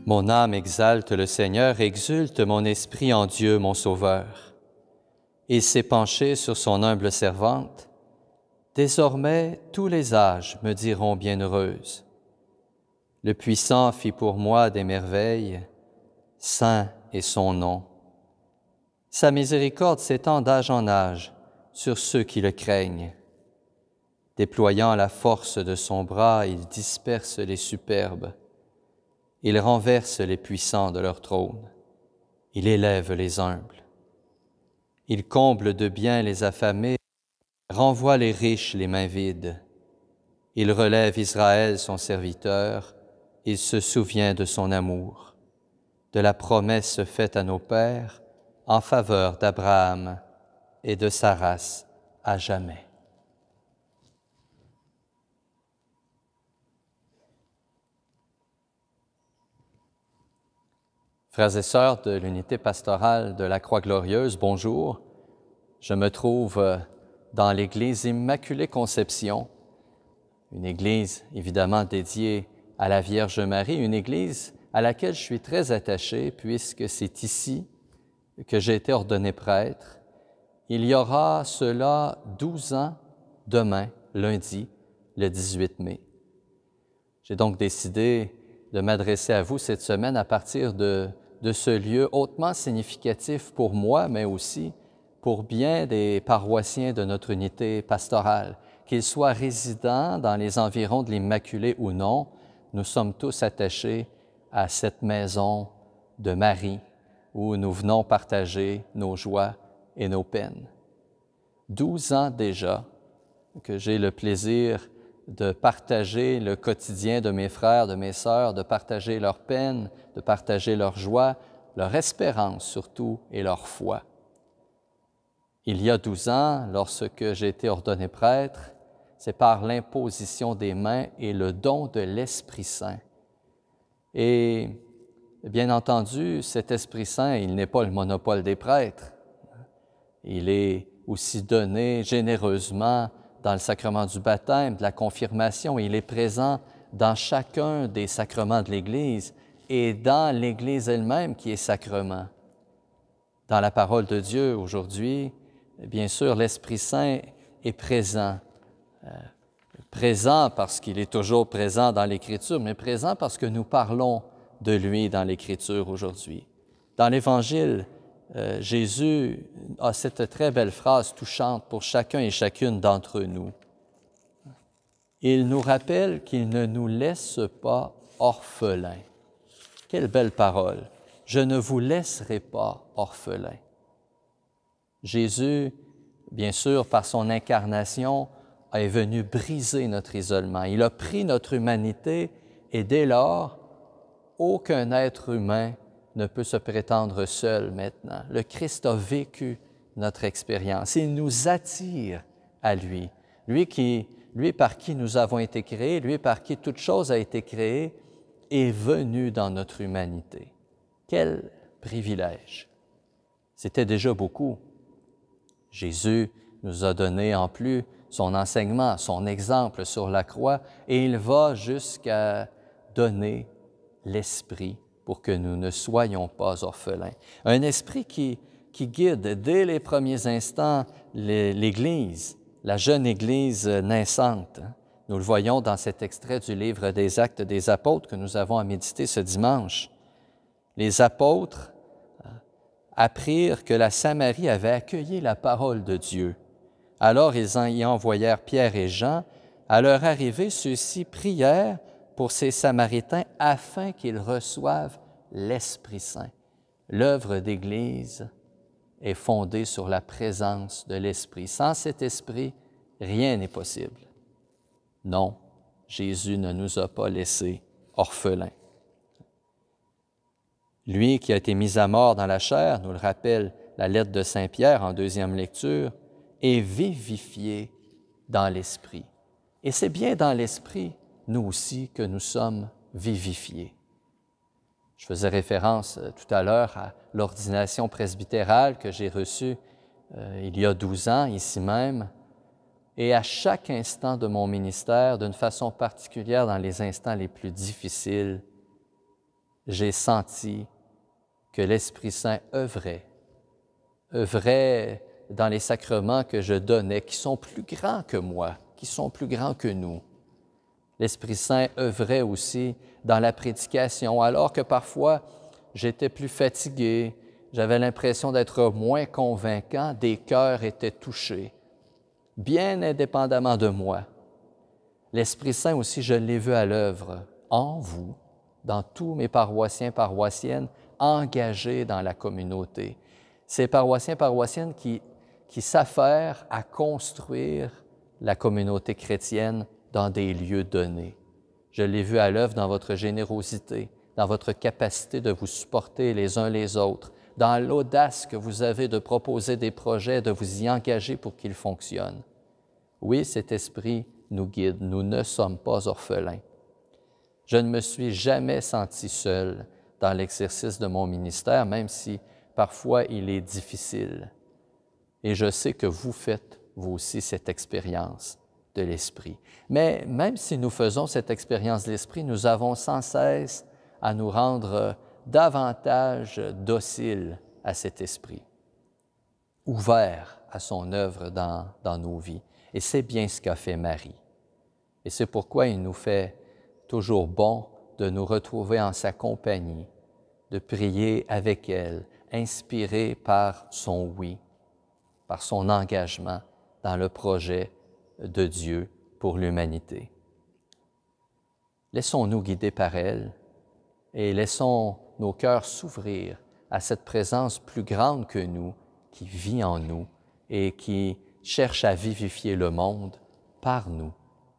Mon âme exalte le Seigneur, exulte mon esprit en Dieu, mon Sauveur. Il s'est penché sur son humble servante. Désormais, tous les âges me diront bienheureuse. Le Puissant fit pour moi des merveilles, saint est son nom. Sa miséricorde s'étend d'âge en âge sur ceux qui le craignent. Déployant la force de son bras, il disperse les superbes. Il renverse les puissants de leur trône. Il élève les humbles. Il comble de biens les affamés, renvoie les riches les mains vides. Il relève Israël, son serviteur. Il se souvient de son amour, de la promesse faite à nos pères en faveur d'Abraham et de sa race à jamais. Frères et sœurs de l'unité pastorale de la Croix-Glorieuse, bonjour. Je me trouve dans l'église Immaculée Conception, une église évidemment dédiée à la Vierge Marie, une église à laquelle je suis très attaché puisque c'est ici que j'ai été ordonné prêtre. Il y aura cela 12 ans demain, lundi, le 18 mai. J'ai donc décidé de m'adresser à vous cette semaine à partir de ce lieu hautement significatif pour moi, mais aussi pour bien des paroissiens de notre unité pastorale. Qu'ils soient résidents dans les environs de l'Immaculée ou non, nous sommes tous attachés à cette maison de Marie où nous venons partager nos joies et nos peines. 12 ans déjà que j'ai le plaisir de partager le quotidien de mes frères, de mes sœurs, de partager leurs peines, de partager leur joie, leur espérance surtout et leur foi. Il y a 12 ans, lorsque j'ai été ordonné prêtre, c'est par l'imposition des mains et le don de l'Esprit Saint. Et bien entendu, cet Esprit Saint, il n'est pas le monopole des prêtres. Il est aussi donné généreusement dans le sacrement du baptême, de la confirmation. Il est présent dans chacun des sacrements de l'Église et dans l'Église elle-même qui est sacrement. Dans la parole de Dieu aujourd'hui, bien sûr, l'Esprit Saint est présent. Présent parce qu'il est toujours présent dans l'Écriture, mais présent parce que nous parlons de lui dans l'Écriture aujourd'hui. Dans l'Évangile, Jésus a cette très belle phrase touchante pour chacun et chacune d'entre nous. Il nous rappelle qu'il ne nous laisse pas orphelins. Quelle belle parole! Je ne vous laisserai pas orphelins. Jésus, bien sûr, par son incarnation, est venu briser notre isolement. Il a pris notre humanité et dès lors, aucun être humain ne peut se prétendre seul maintenant. Le Christ a vécu notre expérience. Il nous attire à lui. Lui par qui nous avons été créés, lui par qui toute chose a été créée, est venu dans notre humanité. Quel privilège! C'était déjà beaucoup. Jésus nous a donné en plus son enseignement, son exemple sur la croix, et il va jusqu'à donner l'Esprit pour que nous ne soyons pas orphelins. Un esprit qui guide dès les premiers instants l'Église, la jeune Église naissante. Nous le voyons dans cet extrait du livre des Actes des Apôtres que nous avons à méditer ce dimanche. Les apôtres apprirent que la Samarie avait accueilli la parole de Dieu. Alors ils y envoyèrent Pierre et Jean. À leur arrivée, ceux-ci prièrent pour ces Samaritains afin qu'ils reçoivent l'Esprit Saint. L'œuvre d'Église est fondée sur la présence de l'Esprit. Sans cet Esprit, rien n'est possible. Non, Jésus ne nous a pas laissés orphelins. Lui qui a été mis à mort dans la chair, nous le rappelle la lettre de Saint Pierre en deuxième lecture, est vivifié dans l'Esprit. Et c'est bien dans l'Esprit, nous aussi, que nous sommes vivifiés. Je faisais référence tout à l'heure à l'ordination presbytérale que j'ai reçue il y a 12 ans, ici même, et à chaque instant de mon ministère, d'une façon particulière dans les instants les plus difficiles, j'ai senti que l'Esprit Saint œuvrait dans les sacrements que je donnais, qui sont plus grands que moi, qui sont plus grands que nous. L'Esprit Saint œuvrait aussi dans la prédication, alors que parfois j'étais plus fatigué, j'avais l'impression d'être moins convaincant, des cœurs étaient touchés, bien indépendamment de moi. L'Esprit Saint aussi, je l'ai vu à l'œuvre en vous, dans tous mes paroissiens, paroissiennes, engagés dans la communauté. Ces paroissiens, paroissiennes qui s'affairent à construire la communauté chrétienne dans des lieux donnés. Je l'ai vu à l'œuvre dans votre générosité, dans votre capacité de vous supporter les uns les autres, dans l'audace que vous avez de proposer des projets, de vous y engager pour qu'ils fonctionnent. Oui, cet esprit nous guide, nous ne sommes pas orphelins. Je ne me suis jamais senti seul dans l'exercice de mon ministère, même si parfois il est difficile. Et je sais que vous faites, vous aussi, cette expérience de l'Esprit. Mais même si nous faisons cette expérience de l'Esprit, nous avons sans cesse à nous rendre davantage dociles à cet Esprit, ouverts à son œuvre dans nos vies. Et c'est bien ce qu'a fait Marie. Et c'est pourquoi il nous fait toujours bon de nous retrouver en sa compagnie, de prier avec elle, inspirés par son oui, par son engagement dans le projet de Dieu pour l'humanité. Laissons-nous guider par elle et laissons nos cœurs s'ouvrir à cette présence plus grande que nous, qui vit en nous et qui cherche à vivifier le monde par nous,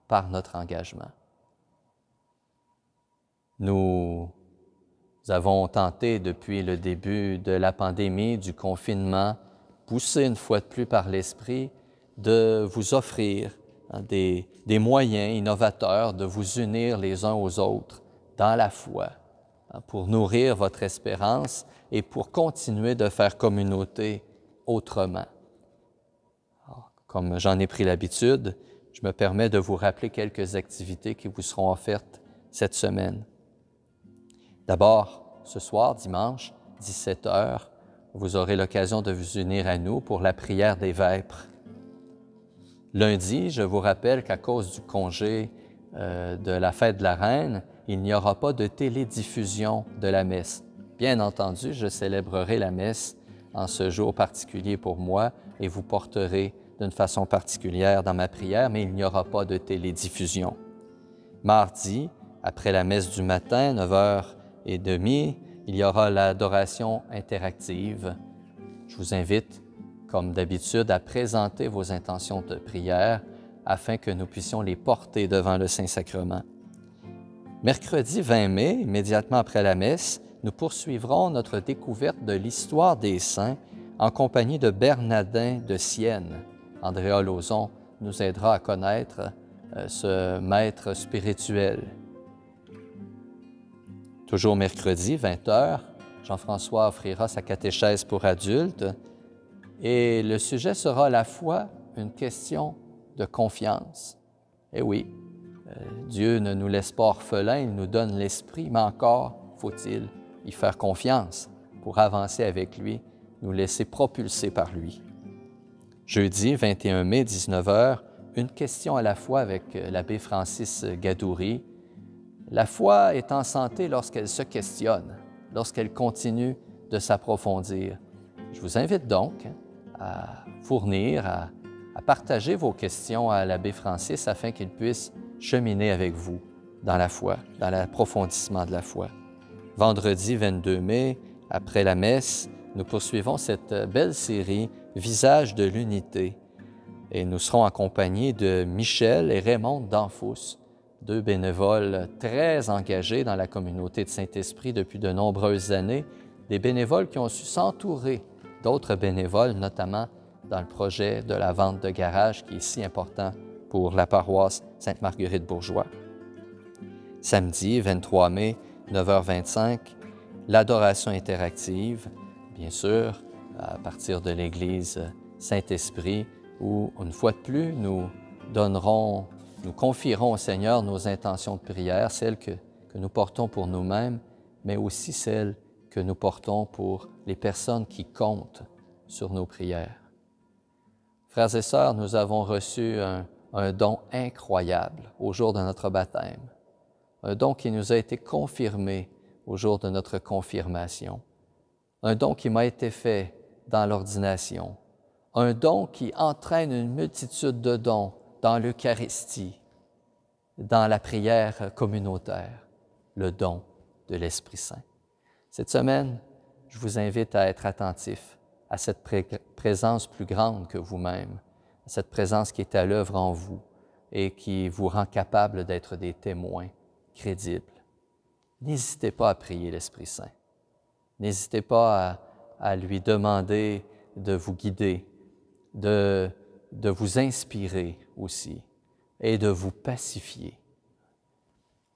par notre engagement. Nous avons tenté depuis le début de la pandémie, du confinement, poussé une fois de plus par l'Esprit, de vous offrir des moyens innovateurs de vous unir les uns aux autres dans la foi, pour nourrir votre espérance et pour continuer de faire communauté autrement. Alors, comme j'en ai pris l'habitude, je me permets de vous rappeler quelques activités qui vous seront offertes cette semaine. D'abord, ce soir, dimanche, 17h, vous aurez l'occasion de vous unir à nous pour la prière des vêpres. Lundi, je vous rappelle qu'à cause du congé de la fête de la Reine, il n'y aura pas de télédiffusion de la messe. Bien entendu, je célébrerai la messe en ce jour particulier pour moi et vous porterez d'une façon particulière dans ma prière, mais il n'y aura pas de télédiffusion. Mardi, après la messe du matin, 9h30, il y aura l'adoration interactive. Je vous invite, comme d'habitude, à présenter vos intentions de prière afin que nous puissions les porter devant le Saint-Sacrement. Mercredi 20 mai, immédiatement après la messe, nous poursuivrons notre découverte de l'histoire des saints en compagnie de Bernardin de Sienne. Andrea Lauzon nous aidera à connaître ce maître spirituel. Toujours mercredi, 20h, Jean-François offrira sa catéchèse pour adultes et le sujet sera la foi, une question de confiance. Eh oui, Dieu ne nous laisse pas orphelins, il nous donne l'Esprit, mais encore faut-il y faire confiance pour avancer avec lui, nous laisser propulser par lui. Jeudi, 21 mai, 19h, une question à la fois avec l'abbé Francis Gadouri. La foi est en santé lorsqu'elle se questionne, lorsqu'elle continue de s'approfondir. Je vous invite donc à fournir, à partager vos questions à l'abbé Francis afin qu'il puisse cheminer avec vous dans la foi, dans l'approfondissement de la foi. Vendredi 22 mai, après la messe, nous poursuivons cette belle série « Visage de l'unité » et nous serons accompagnés de Michel et Raymond Danfous, deux bénévoles très engagés dans la communauté de Saint-Esprit depuis de nombreuses années, des bénévoles qui ont su s'entourer d'autres bénévoles, notamment dans le projet de la vente de garage qui est si important pour la paroisse Sainte-Marguerite-Bourgeois. Samedi, 23 mai, 9h25, l'adoration interactive, bien sûr, à partir de l'Église Saint-Esprit, où, une fois de plus, nous confierons au Seigneur nos intentions de prière, celles que nous portons pour nous-mêmes, mais aussi celle que nous portons pour les personnes qui comptent sur nos prières. Frères et sœurs, nous avons reçu un don incroyable au jour de notre baptême, un don qui nous a été confirmé au jour de notre confirmation, un don qui m'a été fait dans l'ordination, un don qui entraîne une multitude de dons dans l'Eucharistie, dans la prière communautaire, le don de l'Esprit Saint. Cette semaine, je vous invite à être attentif à cette présence plus grande que vous-même, à cette présence qui est à l'œuvre en vous et qui vous rend capable d'être des témoins crédibles. N'hésitez pas à prier l'Esprit Saint. N'hésitez pas à lui demander de vous guider, de vous inspirer aussi et de vous pacifier.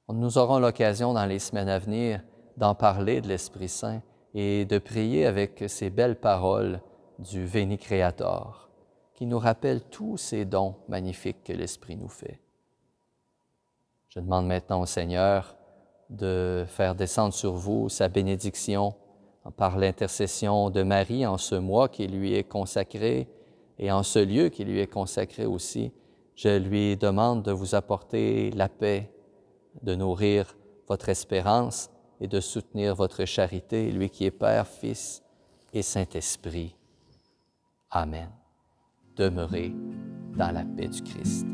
Nous aurons l'occasion dans les semaines à venir d'en parler de l'Esprit Saint et de prier avec ces belles paroles du Veni Creator, qui nous rappellent tous ces dons magnifiques que l'Esprit nous fait. Je demande maintenant au Seigneur de faire descendre sur vous sa bénédiction par l'intercession de Marie en ce mois qui lui est consacré et en ce lieu qui lui est consacré aussi. Je lui demande de vous apporter la paix, de nourrir votre espérance et de soutenir votre charité, lui qui est Père, Fils et Saint-Esprit. Amen. Demeurez dans la paix du Christ.